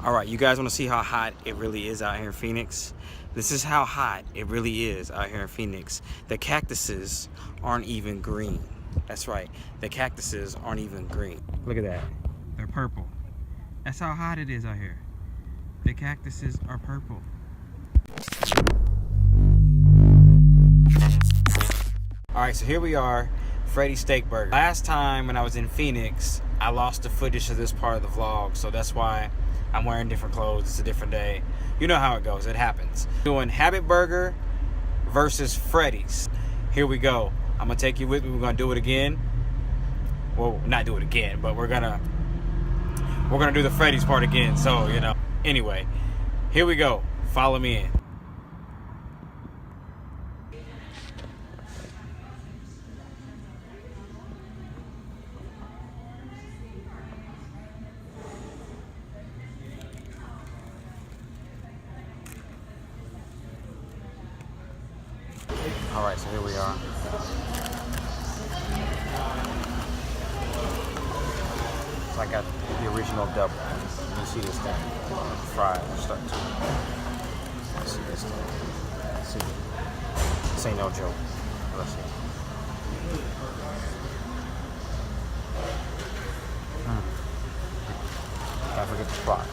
All right, you guys want to see how hot it really is out here in Phoenix? This is how hot it really is out here in Phoenix. The cactuses aren't even green. That's right, the cactuses aren't even green. Look at that, they're purple. That's how hot it is out here. The cactuses are purple. All right, so here we are, Freddy's Steak Burger. Last time when I was in Phoenix, I lost the footage of this part of the vlog, so that's why I'm wearing different clothes. It's a different day. You know how it goes, it happens. Doing Habit Burger versus Freddy's. Here we go. I'm gonna take you with me, we're gonna do it again. Well, not do it again, but we're gonna do the Freddy's part again, so, you know. Anyway, here we go, follow me in. All right, so here we are. So I got the original double. You see this thing, fried, stuck to it. See this thing. See, this ain't no joke. Let's see. Can't forget the spot.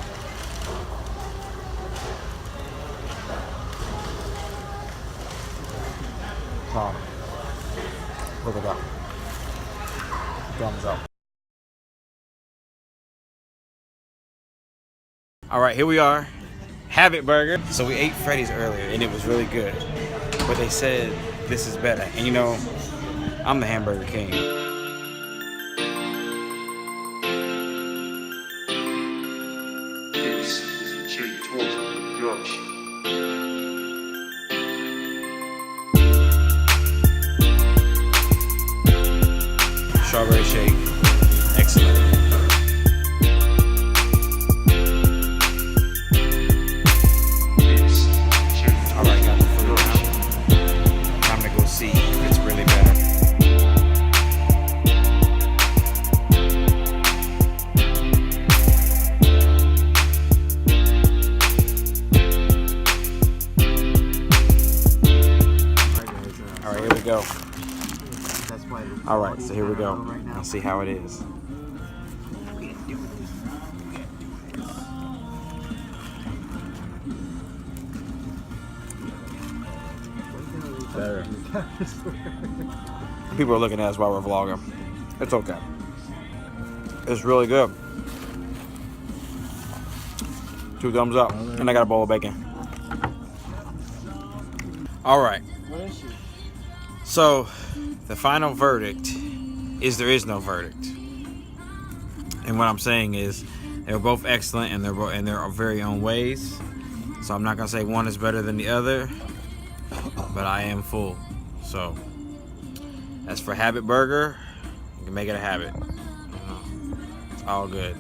Look at that. Thumbs up. All right, here we are. Habit Burger. So we ate Freddy's earlier and it was really good. But they said this is better. And you know, I'm the hamburger king. This is Jtorcher. Strawberry shake, excellent. All right, got the food now. Time to go see if it's really better. All right, here we go. All right, so here we go. Let's see how it is. Better. People are looking at us while we're vlogging. It's okay. It's really good. 2 thumbs up. And I got a bowl of bacon. All right. So, the final verdict is there is no verdict. And what I'm saying is they were both excellent in their very own ways. So I'm not gonna say one is better than the other, but I am full. So as for Habit Burger, you can make it a habit. It's all good.